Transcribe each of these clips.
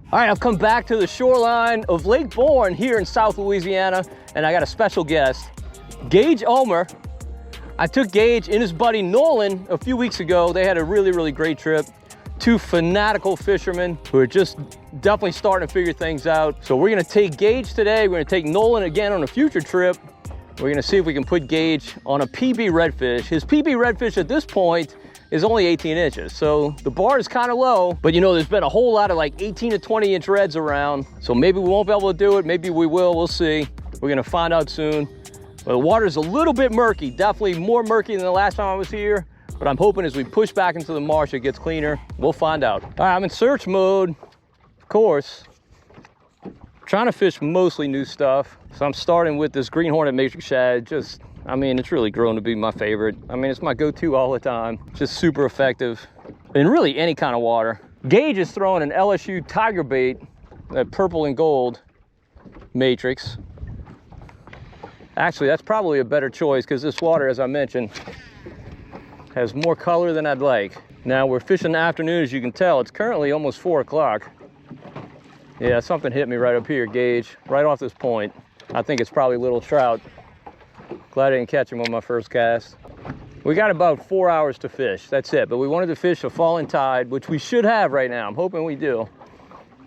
All right, I've come back to the shoreline of Lake Bourne here in South Louisiana, and I got a special guest, Gage Ulmer. I took Gage and his buddy Nolan a few weeks ago. They had a really great trip. Two fanatical fishermen who are just definitely starting to figure things out. So we're gonna take Gage today. We're gonna take Nolan again on a future trip. We're gonna see if we can put Gage on a PB redfish. His PB redfish at this point is only 18 inches. So the bar is kind of low, but you know, there's been a whole lot of like 18 to 20 inch reds around. So maybe we won't be able to do it. Maybe we will, we'll see. We're gonna find out soon. But the water's a little bit murky, definitely more murky than the last time I was here. But I'm hoping as we push back into the marsh, it gets cleaner. We'll find out. All right, I'm in search mode, of course. Trying to fish mostly new stuff. So I'm starting with this green hornet matrix shad. I mean, it's really grown to be my favorite. I mean, it's my go-to all the time. Just super effective in really any kind of water. Gage is throwing an LSU tiger bait, that purple and gold matrix. Actually, that's probably a better choice because this water, as I mentioned, has more color than I'd like. Now we're fishing the afternoon, as you can tell. It's currently almost 4 o'clock. Yeah, something hit me right up here, Gage, right off this point. I think it's probably little trout. Glad I didn't catch him on my first cast. We got about 4 hours to fish, that's it. But we wanted to fish a falling tide, which we should have right now. I'm hoping we do.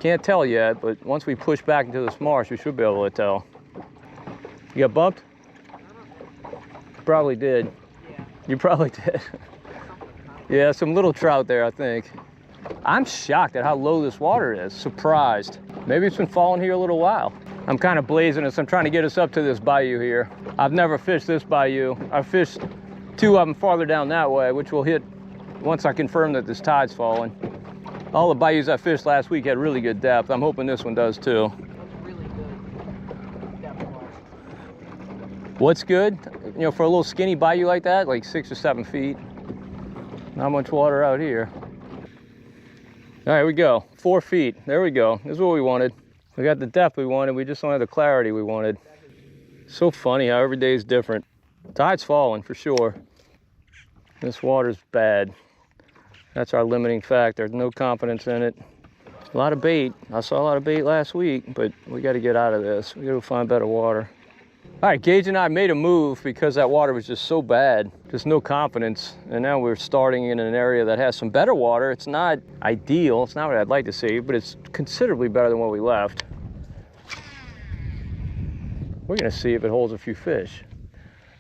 Can't tell yet, but once we push back into this marsh, we should be able to tell. You got bumped? Probably did. Yeah. You probably did. Yeah, some little trout there, I think. I'm shocked at how low this water is, surprised. Maybe it's been falling here a little while. I'm kind of blazing us. I'm trying to get us up to this bayou here. I've never fished this bayou. I've fished 2 of them farther down that way, which we'll hit once I confirm that this tide's falling. All the bayous I fished last week had really good depth. I'm hoping this one does too. Really good depth water. What's good? You know, for a little skinny bayou like that, like 6 or 7 feet. Not much water out here. All right, we go. 4 feet. There we go. This is what we wanted. We got the depth we wanted. We just don't have the clarity we wanted. So funny how every day is different. Tide's falling for sure. This water's bad. That's our limiting factor. No confidence in it. A lot of bait. I saw a lot of bait last week, but we got to get out of this. We got to find better water. All right, Gage and I made a move because that water was just so bad. Just no confidence. And now we're starting in an area that has some better water. It's not ideal. It's not what I'd like to see, but it's considerably better than what we left. We're gonna see if it holds a few fish.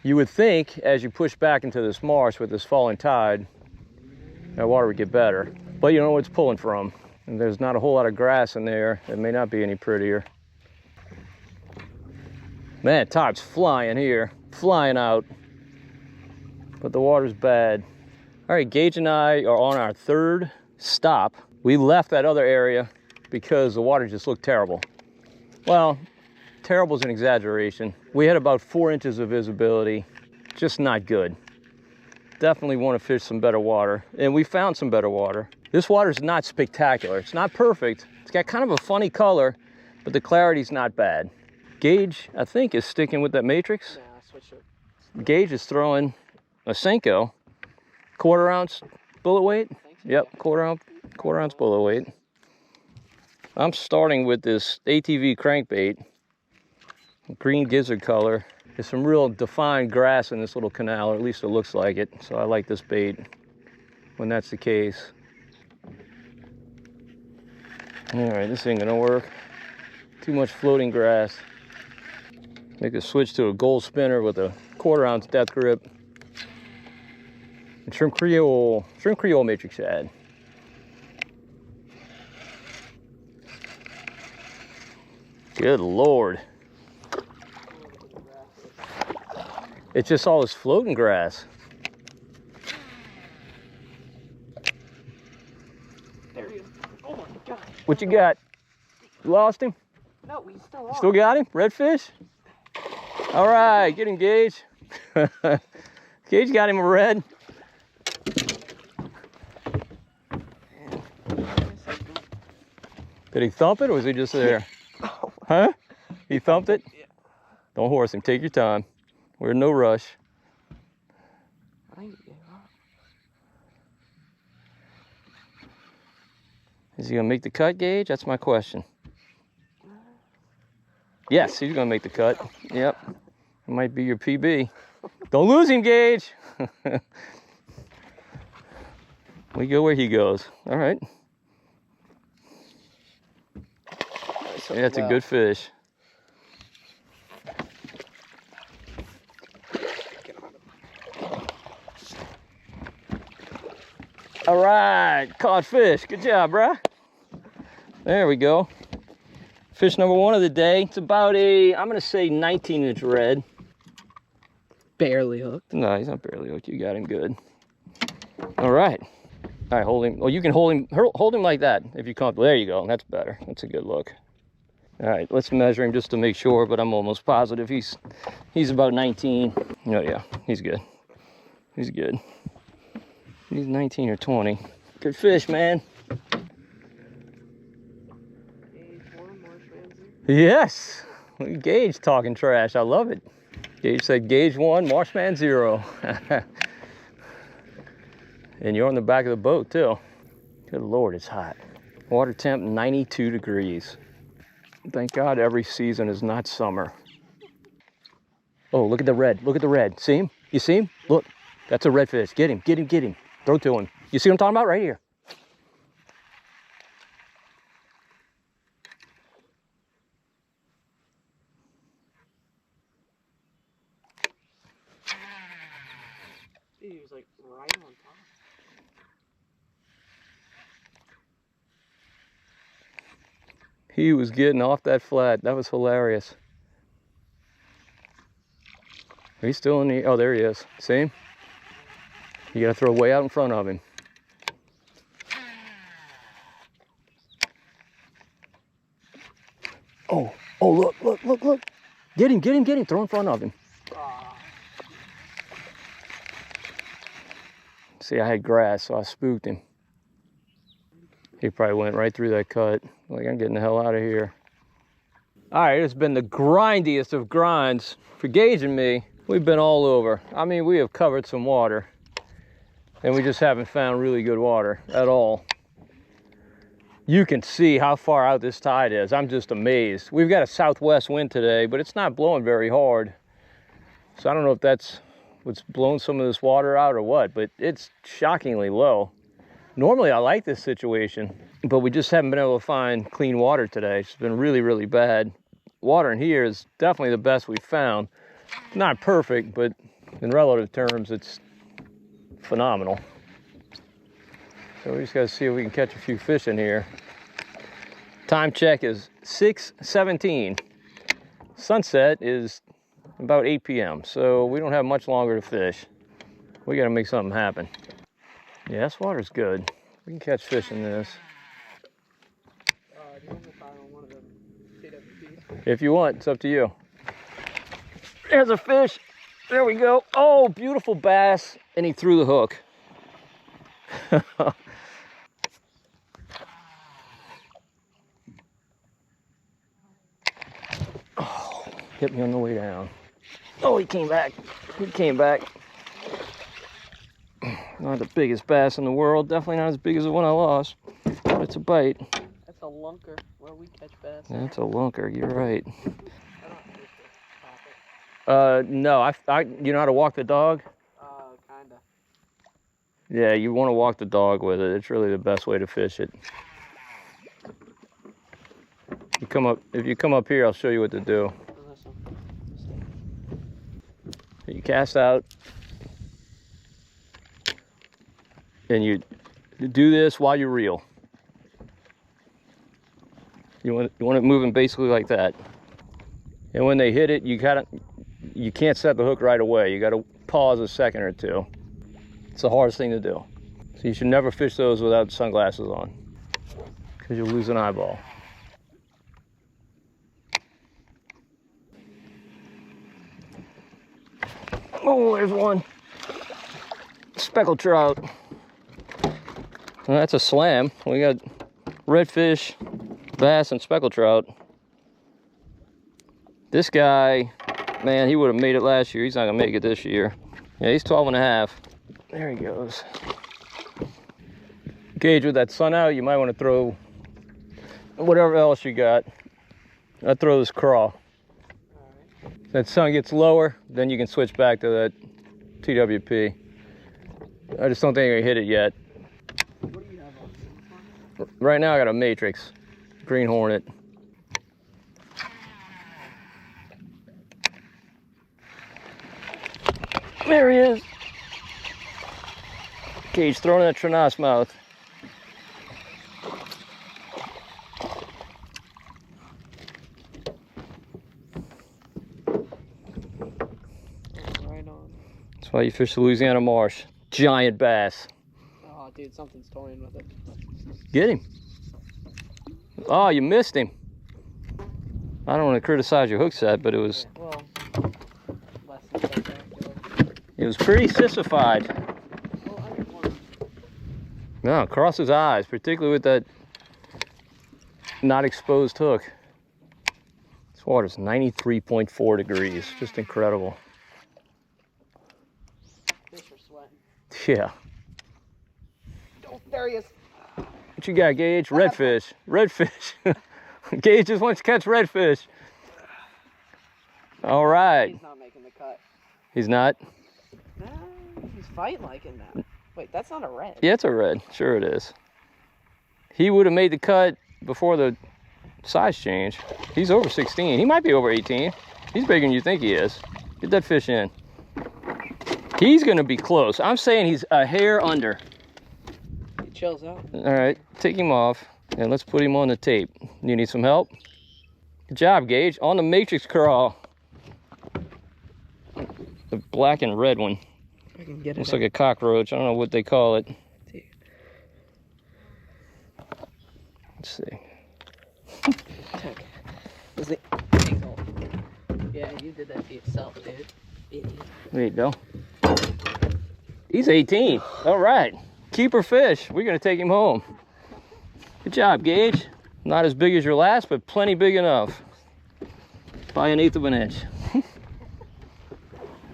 You would think as you push back into this marsh with this falling tide, that water would get better. But you know what it's pulling from. And there's not a whole lot of grass in there. It may not be any prettier. Man, tide's flying here, flying out. But the water's bad. All right, Gage and I are on our 3rd stop. We left that other area because the water just looked terrible. Well, terrible is an exaggeration. We had about 4 inches of visibility, just not good. Definitely want to fish some better water, and we found some better water. This water's not spectacular. It's not perfect. It's got kind of a funny color, but the clarity's not bad. Gage, I think, is sticking with that matrix. Yeah, I switched it. Gage is throwing a Senko, 1/4 ounce bullet weight. Yep, 1/4 ounce bullet weight. I'm starting with this ATV crankbait, green gizzard color. There's some real defined grass in this little canal, or at least it looks like it. So I like this bait when that's the case. All right, this ain't gonna work. Too much floating grass. Make a switch to a gold spinner with a 1/4 ounce death grip. And shrimp creole matrix shad. Good Lord. It's just all this floating grass. There he is. Oh my God. What you got? You lost him? No, we still are. Still got him? Redfish? All right, get him, Gage. Gage got him a red. Did he thump it or was he just there? Huh? He thumped it? Yeah. Don't horse him. Take your time. We're in no rush. I think he gave up. Is he gonna make the cut, Gage? That's my question. Yes, he's gonna make the cut. Yep. It might be your PB. Don't lose him, Gage. We go where he goes. All right. Yeah, that's a good fish. All right, caught fish. Good job, bruh. There we go. Fish number one of the day. It's about a, I'm gonna say 19-inch red. Barely hooked. No, he's not barely hooked. You got him good. All right. All right, hold him. Oh, you can hold him like that if you come. There you go. That's better. That's a good look. All right, let's measure him just to make sure, but I'm almost positive he's about 19. Oh yeah, he's good. He's good. He's 19 or 20. Good fish, man. Yes. Gage talking trash. I love it. Gage said Gage 1, Marshman 0. And you're on the back of the boat too. Good Lord, it's hot. Water temp 92 degrees. Thank God every season is not summer. Oh, look at the red. Look at the red. See him? You see him? Look, that's a redfish. Get him, get him, get him. Throw to him. You see what I'm talking about? Right here. He was like right on top. He was getting off that flat. That was hilarious. He's still in the, oh, there he is. See him? You gotta throw way out in front of him. Oh, oh, look, look, look, look. Get him, get him, get him. Throw in front of him. See, I had grass, so I spooked him. He probably went right through that cut. Like, I'm getting the hell out of here. All right, it's been the grindiest of grinds. For Gage and me, we've been all over. I mean, we have covered some water, and we just haven't found really good water at all. You can see how far out this tide is. I'm just amazed. We've got a southwest wind today, but it's not blowing very hard. So I don't know if that's what's blowing some of this water out or what, but it's shockingly low. Normally I like this situation, but we just haven't been able to find clean water today. It's been really, really bad. Water in here is definitely the best we've found. Not perfect, but in relative terms, it's phenomenal. So we just gotta see if we can catch a few fish in here. Time check is 6:17. Sunset is about 8 p.m. So we don't have much longer to fish. We gotta make something happen. Yeah, this water's good. We can catch fish in this. Do you want to fire on one of them KWPs? If you want, it's up to you. There's a fish. There we go. Oh, beautiful bass. And he threw the hook. Oh, hit me on the way down. Oh, he came back. He came back. Not the biggest bass in the world. Definitely not as big as the one I lost. But it's a bite. That's a lunker where we catch bass. That's a lunker. You're right. I don't think so. No. You know how to walk the dog? Kinda. Yeah, you want to walk the dog with it. It's really the best way to fish it. If you come up here, I'll show you what to do. You cast out, and you do this while you reel. You want it moving basically like that. And when they hit it, you can't set the hook right away. You got to pause a second or two. It's the hardest thing to do. So you should never fish those without sunglasses on, because you'll lose an eyeball. Oh, there's one. Speckled trout. Well, that's a slam. We got redfish, bass, and speckled trout. This guy, man, he would have made it last year. He's not gonna make it this year. Yeah, he's 12 and a half. There he goes. Gage, with that sun out, you might want to throw whatever else you got. I throw this crawl. If that sun gets lower, then you can switch back to that TWP. I just don't think I hit it yet. What do you have on? Right now I got a Matrix, Green Hornet. There he is. Gage throwing that Trinos mouth. Right on. That's why you fish the Louisiana Marsh. Giant bass. Oh, dude, something's toying with it. Get him. Oh, you missed him. I don't want to criticize your hook set, but it was... Well, less than spectacular. It was pretty sissified. Well, I get one. No, across his eyes, particularly with that not exposed hook. This water's 93.4 degrees. Just incredible. Fish are sweating. Yeah. Oh, there he is. What you got, Gage? Redfish. Redfish. Gage just wants to catch redfish. All right. He's not making the cut. He's not? Nah, he's fighting like it now. Wait, that's not a red. Yeah, it's a red. Sure it is. He would have made the cut before the size change. He's over 16. He might be over 18. He's bigger than you think he is. Get that fish in. He's going to be close. I'm saying he's a hair under. He chills out. All right, take him off and let's put him on the tape. You need some help? Good job, Gage. On the Matrix crawl. The black and red one. I can get it. Looks like a cockroach. I don't know what they call it. Let's see. Was it? Yeah, you did that to yourself, dude. Idiot. There you go. He's 18. All right. Keeper fish. We're going to take him home. Good job, Gage. Not as big as your last, but plenty big enough. By 1/8 of an inch.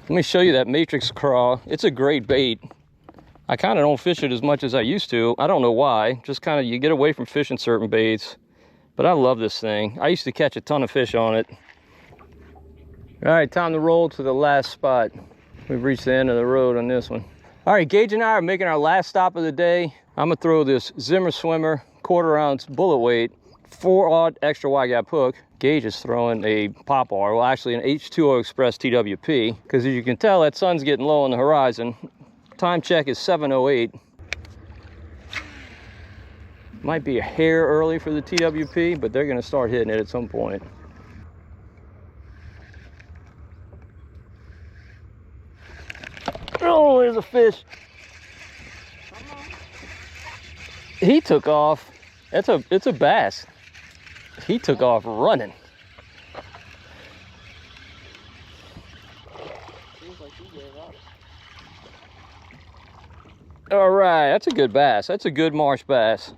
Let me show you that Matrix crawl. It's a great bait. I kind of don't fish it as much as I used to. I don't know why. Just kind of, you get away from fishing certain baits. But I love this thing. I used to catch a ton of fish on it. All right, time to roll to the last spot. We've reached the end of the road on this one. All right, Gage and I are making our last stop of the day. I'm gonna throw this Zimmer Swimmer 1/4 ounce bullet weight 4/0 extra wide gap hook. Gage is throwing a Popar, well actually an H2O Express TWP, because as you can tell that sun's getting low on the horizon. Time check is 7:08. Might be a hair early for the TWP, but they're gonna start hitting it at some point. Oh, there's a fish. He took off. It's a bass. He took off running. Seems like he gave up. All right, that's a good bass. That's a good marsh bass.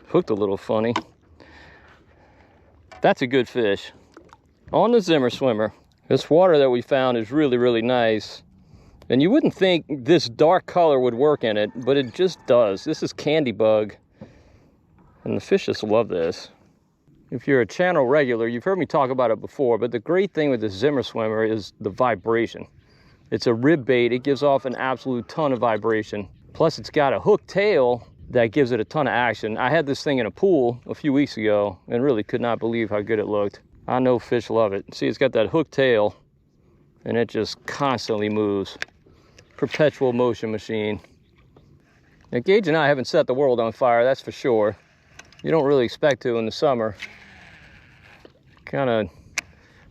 Hooked a little funny. That's a good fish. On the Zimmer Swimmer. This water that we found is really, really nice. And you wouldn't think this dark color would work in it, but it just does. This is candy bug. And the fish just love this. If you're a channel regular, you've heard me talk about it before, but the great thing with the Zimmer Swimmer is the vibration. It's a rib bait. It gives off an absolute ton of vibration. Plus it's got a hook tail that gives it a ton of action. I had this thing in a pool a few weeks ago and really could not believe how good it looked. I know fish love it. See, it's got that hook tail and it just constantly moves. Perpetual motion machine. Now, Gage and I haven't set the world on fire, that's for sure. You don't really expect to in the summer.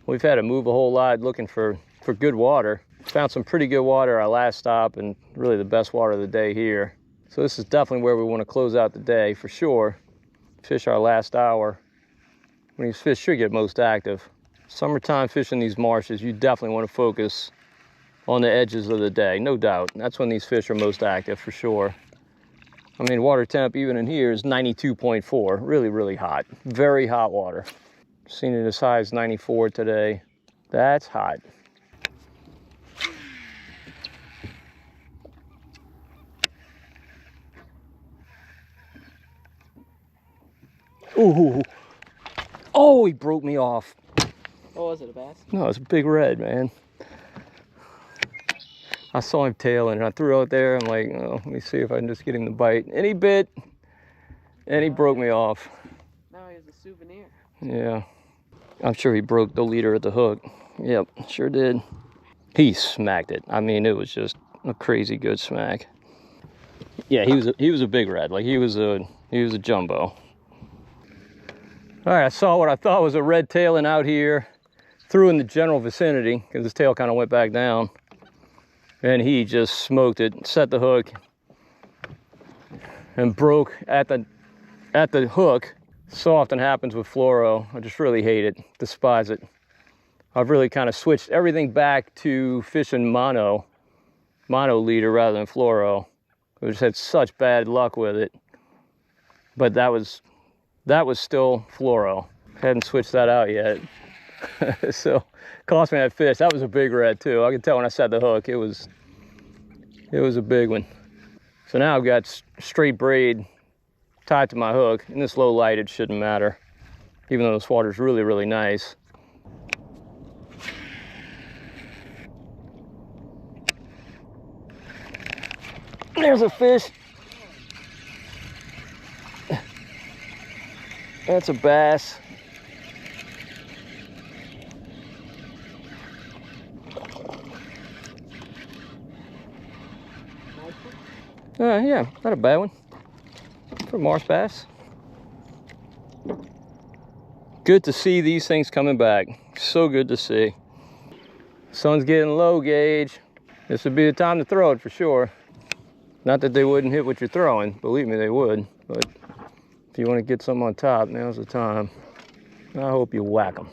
We've had to move a whole lot looking for good water. Found some pretty good water our last stop and really the best water of the day here. So this is definitely where we want to close out the day for sure. Fish our last hour. When these fish should get most active. Summertime fishing these marshes, you definitely want to focus on the edges of the day, no doubt. That's when these fish are most active for sure. I mean, water temp even in here is 92.4, really, really hot. Very hot water. Seen it as high as 94 today. That's hot. Ooh. Oh, he broke me off. What was it, a bass? No, it's a big red, man. I saw him tailing and I threw out there. I'm like, oh, let me see if I can just get him to bite. And he bit, and he broke me off. Now he has a souvenir. Yeah. I'm sure he broke the leader at the hook. Yep, sure did. He smacked it. I mean, it was just a crazy good smack. Yeah, he was a big red. Like he was a jumbo. All right, I saw what I thought was a red tailing out here. Threw in the general vicinity because his tail kind of went back down. And he just smoked it, set the hook, and broke at the hook. So often happens with fluoro. I just really hate it, despise it. I've really kind of switched everything back to fishing mono leader rather than fluoro. I just had such bad luck with it. But that was still fluoro. Hadn't switched that out yet. So cost me that fish. That was a big red too. I could tell when I set the hook, it was a big one. So now I've got straight braid tied to my hook. In this low light, it shouldn't matter, even though this water's really, really nice. There's a fish. That's a bass. Yeah, not a bad one for marsh bass. Good to see these things coming back. So good to see. Sun's getting low, Gage. This would be the time to throw it for sure. Not that they wouldn't hit what you're throwing. Believe me, they would. But if you want to get something on top, now's the time. I hope you whack them.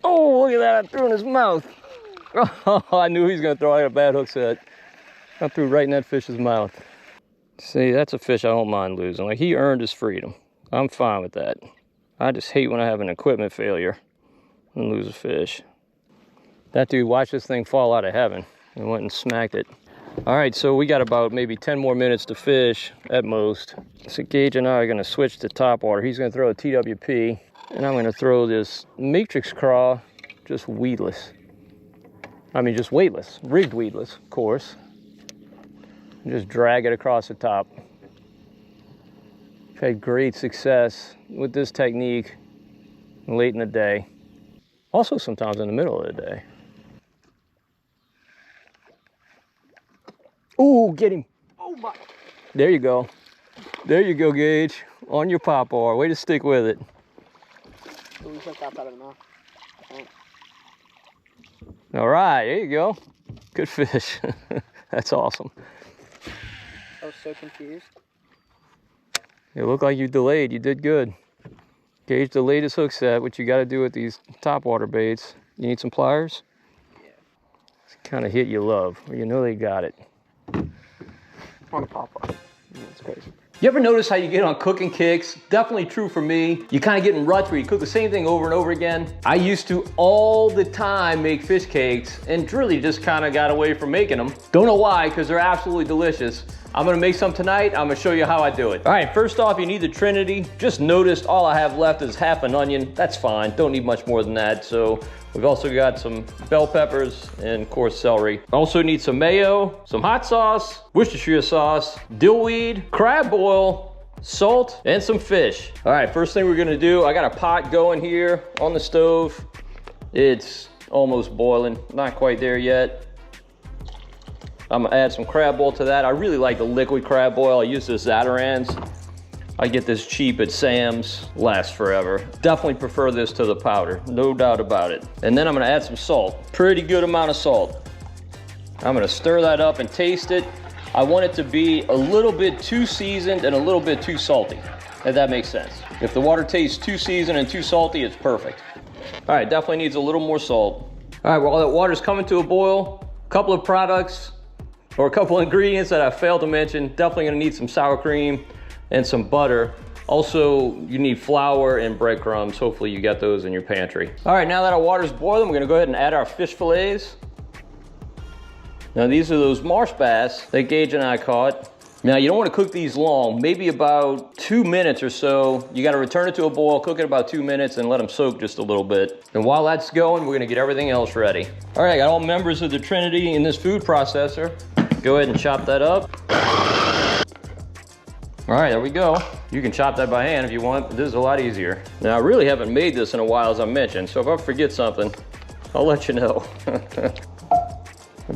Oh, look at that. I threw in his mouth. Oh, I knew he was going to throw. I had a bad hook set. I threw right in that fish's mouth. See, that's a fish I don't mind losing. Like, he earned his freedom. I'm fine with that. I just hate when I have an equipment failure and lose a fish. That dude watched this thing fall out of heaven and went and smacked it. All right, so we got about maybe 10 more minutes to fish at most. So Gage and I are going to switch to topwater. He's going to throw a TWP, and I'm going to throw this matrix craw, just weedless. I mean, just weightless, rigged weedless, of course. And just drag it across the top. I've had great success with this technique late in the day. Also sometimes in the middle of the day. Ooh, get him. Oh my. There you go. There you go, Gage. On your pop bar. Way to stick with it. Ooh, we took that out of the mouth. All right, there you go. Good fish. That's awesome. I was so confused. It looked like you delayed. You did good. Gage delayed his hook set, which you got to do with these topwater baits. You need some pliers? Yeah. It's the kind of hit you love, where you know they got it. On the pop up. That's crazy. You ever notice how you get on cooking kicks? Definitely true for me. You kind of get in ruts where you cook the same thing over and over again. I used to all the time make fish cakes and really just kind of got away from making them. Don't know why, because they're absolutely delicious. I'm gonna make some tonight. I'm gonna show you how I do it. All right, first off, you need the Trinity. Just noticed all I have left is half an onion. That's fine, don't need much more than that. So we've also got some bell peppers and of course celery. Also need some mayo, some hot sauce, Worcestershire sauce, dill weed, crab oil, salt, and some fish. All right, first thing we're gonna do, I got a pot going here on the stove. It's almost boiling, not quite there yet. I'm gonna add some crab oil to that. I really like the liquid crab oil. I use this Zatarans. I get this cheap at Sam's, lasts forever. Definitely prefer this to the powder, no doubt about it. And then I'm gonna add some salt, pretty good amount of salt. I'm gonna stir that up and taste it. I want it to be a little bit too seasoned and a little bit too salty, if that makes sense. If the water tastes too seasoned and too salty, it's perfect. All right, definitely needs a little more salt. All right, while that water's coming to a boil, a couple of products, or a couple ingredients that I failed to mention. Definitely gonna need some sour cream and some butter. Also, you need flour and breadcrumbs. Hopefully you got those in your pantry. All right, now that our water's boiling, we're gonna go ahead and add our fish fillets. Now these are those marsh bass that Gage and I caught. Now you don't want to cook these long, maybe about 2 minutes or so. You got to return it to a boil, cook it about 2 minutes and let them soak just a little bit. And while that's going, we're going to get everything else ready. All right, I got all members of the Trinity in this food processor. Go ahead and chop that up. All right, there we go. You can chop that by hand if you want, but this is a lot easier. Now I really haven't made this in a while, as I mentioned, so if I forget something, I'll let you know.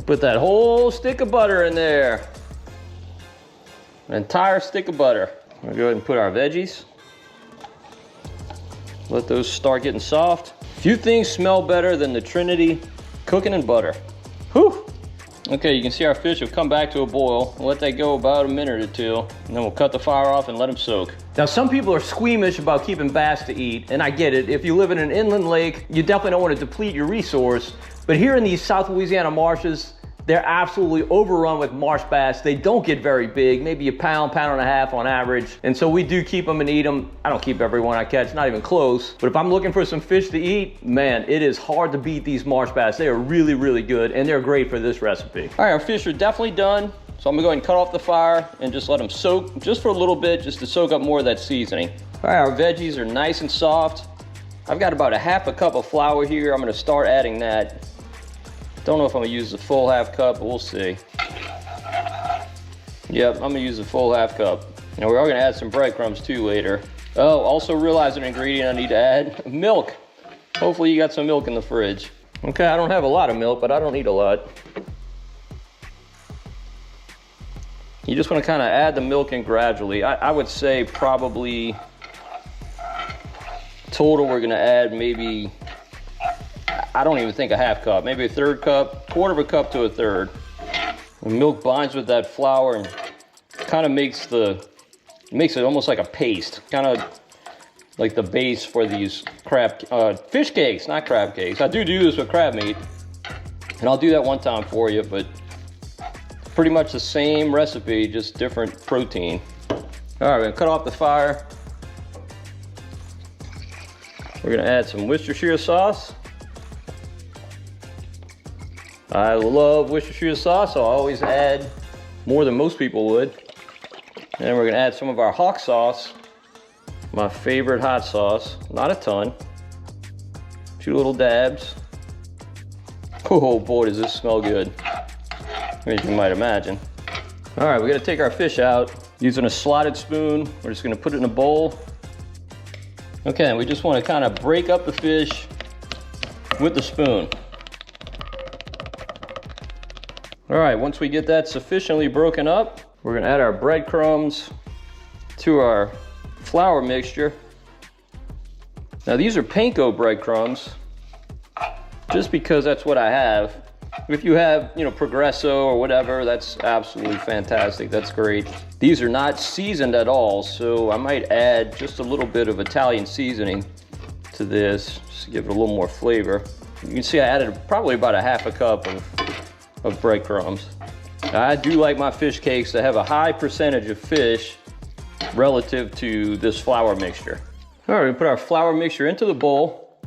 Put that whole stick of butter in there. An entire stick of butter. We'll go ahead and put our veggies. Let those start getting soft. Few things smell better than the Trinity cooking in butter. Whew. Okay, you can see our fish have come back to a boil. We'll let that go about a minute or two, and then we'll cut the fire off and let them soak. Now, some people are squeamish about keeping bass to eat, and I get it. If you live in an inland lake, you definitely don't want to deplete your resource. But here in these South Louisiana marshes, they're absolutely overrun with marsh bass. They don't get very big, maybe a pound, pound and a half on average. And so we do keep them and eat them. I don't keep every one I catch, not even close. But if I'm looking for some fish to eat, man, it is hard to beat these marsh bass. They are really, really good, and they're great for this recipe. All right, our fish are definitely done. So I'm gonna go ahead and cut off the fire and just let them soak just for a little bit, just to soak up more of that seasoning. All right, our veggies are nice and soft. I've got about a half a cup of flour here. I'm gonna start adding that. Don't know if I'm gonna use the full half cup, but we'll see. Yep, I'm gonna use the full half cup. Now we are gonna add some breadcrumbs too later. Oh, also realized an ingredient I need to add, milk. Hopefully you got some milk in the fridge. Okay, I don't have a lot of milk, but I don't need a lot. You just wanna kinda add the milk in gradually. I would say probably total we're gonna add maybe, I don't even think a half cup, maybe a third cup, quarter of a cup to a third. The milk binds with that flour and kind of makes it almost like a paste, kind of like the base for these fish cakes, not crab cakes. I do this with crab meat, and I'll do that one time for you, but pretty much the same recipe, just different protein. All right, we're gonna cut off the fire. We're gonna add some Worcestershire sauce. I love Worcestershire sauce, so I always add more than most people would. And then we're gonna add some of our hawk sauce, my favorite hot sauce, not a ton. 2 little dabs. Oh boy, does this smell good, as you might imagine. All right, we gotta take our fish out. Using a slotted spoon, we're just gonna put it in a bowl. Okay, and we just wanna kind of break up the fish with the spoon. All right, once we get that sufficiently broken up, we're gonna add our breadcrumbs to our flour mixture. Now these are panko breadcrumbs, just because that's what I have. If you have, Progresso or whatever, that's absolutely fantastic, that's great. These are not seasoned at all, so I might add just a little bit of Italian seasoning to this, just to give it a little more flavor. You can see I added probably about a half a cup of breadcrumbs. I do like my fish cakes to have a high percentage of fish relative to this flour mixture. All right, we put our flour mixture into the bowl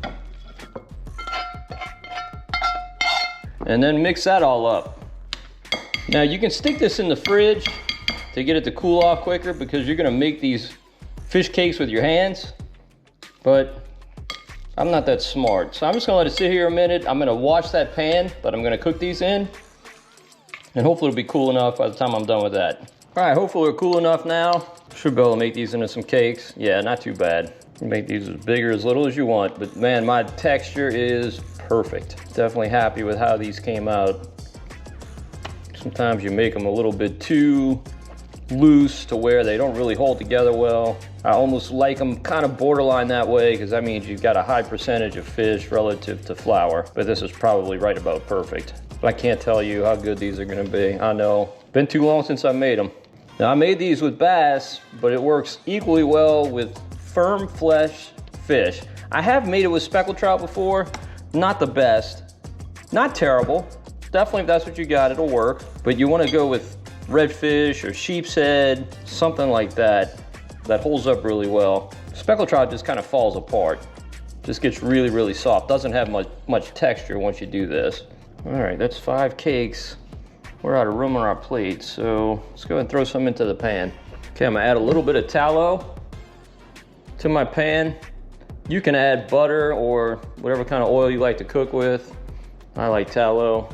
and then mix that all up. Now you can stick this in the fridge to get it to cool off quicker, because you're gonna make these fish cakes with your hands, but I'm not that smart. So I'm just gonna let it sit here a minute. I'm gonna wash that pan that I'm gonna cook these in, and hopefully it'll be cool enough by the time I'm done with that. All right, hopefully we're cool enough now. Should be able to make these into some cakes. Yeah, not too bad. You can make these as big or as little as you want, but man, my texture is perfect. Definitely happy with how these came out. Sometimes you make them a little bit too loose to where they don't really hold together well. I almost like them kind of borderline that way, because that means you've got a high percentage of fish relative to flour, but this is probably right about perfect. But I can't tell you how good these are gonna be. I know, been too long since I made them. Now I made these with bass, but it works equally well with firm flesh fish. I have made it with speckled trout before. Not the best, not terrible. Definitely if that's what you got, it'll work. But you wanna go with redfish or sheep's head, something like that, that holds up really well. Speckled trout just kind of falls apart. Just gets really, really soft. Doesn't have much texture once you do this. All right, that's 5 cakes we're out of room on our plate, so let's go ahead and throw some into the pan. Okay, I'm gonna add a little bit of tallow to my pan. You can add butter or whatever kind of oil you like to cook with. I like tallow.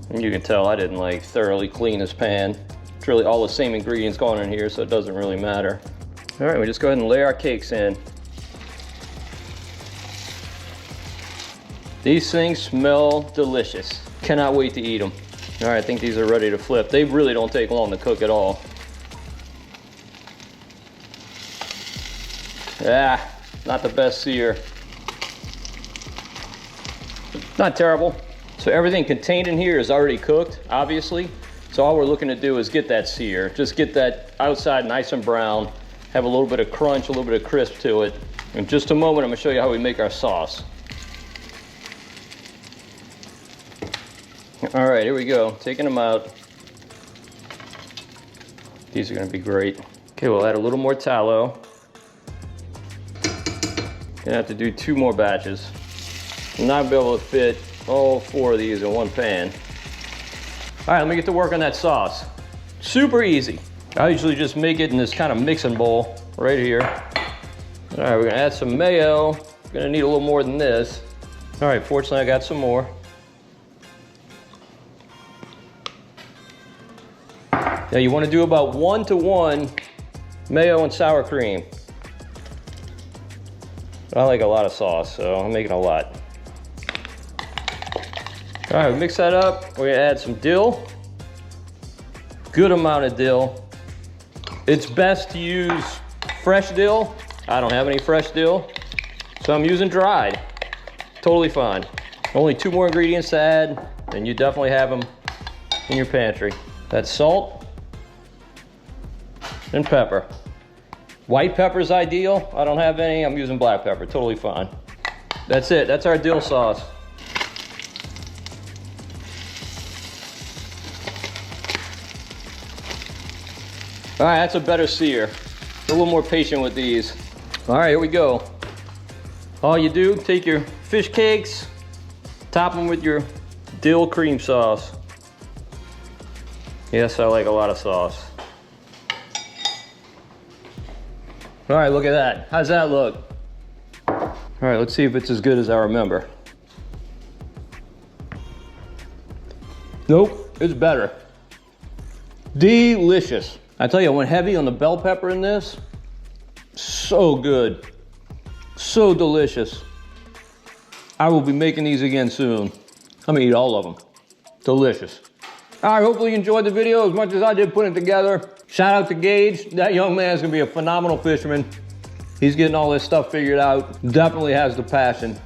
And you can tell I didn't like thoroughly clean this pan. It's really all the same ingredients going in here, so it doesn't really matter. All right, we just go ahead and lay our cakes in. These things smell delicious. Cannot wait to eat them. All right, I think these are ready to flip. They really don't take long to cook at all. Ah, not the best sear. Not terrible. So everything contained in here is already cooked, obviously. So all we're looking to do is get that sear. Just get that outside nice and brown. Have a little bit of crunch, a little bit of crisp to it. In just a moment, I'm gonna show you how we make our sauce. All right, here we go. Taking them out. These are gonna be great. Okay, we'll add a little more tallow. Gonna have to do 2 more batches. I'm not gonna be able to fit all 4 of these in one pan. All right, let me get to work on that sauce. Super easy. I usually just make it in this kind of mixing bowl right here. All right, we're gonna add some mayo. We're gonna need a little more than this. All right, fortunately I got some more. Now you wanna do about 1-to-1 mayo and sour cream. I like a lot of sauce, so I'm making a lot. All right, mix that up. We're gonna add some dill. Good amount of dill. It's best to use fresh dill. I don't have any fresh dill, so I'm using dried. Totally fine. Only 2 more ingredients to add, and you definitely have them in your pantry. That's salt and pepper. White pepper is ideal. I don't have any. I'm using black pepper. Totally fine. That's it. That's our dill sauce. All right, that's a better sear. A little more patient with these. All right, here we go. All you do, take your fish cakes, top them with your dill cream sauce. Yes, I like a lot of sauce. All right, look at that. How's that look? All right, let's see if it's as good as I remember. Nope, it's better. Delicious. I tell you, I went heavy on the bell pepper in this. So good. So delicious. I will be making these again soon. I'm gonna eat all of them. Delicious. All right, hopefully you enjoyed the video as much as I did putting it together. Shout out to Gage. That young man is gonna be a phenomenal fisherman. He's getting all this stuff figured out. Definitely has the passion.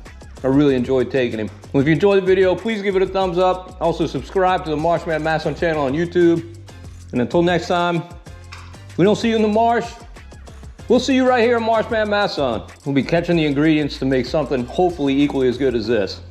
I really enjoyed taking him. Well, if you enjoyed the video, please give it a thumbs up. Also subscribe to the Marshman Masson channel on YouTube. And until next time, if we don't see you in the marsh, we'll see you right here in Marshman Masson. We'll be catching the ingredients to make something hopefully equally as good as this.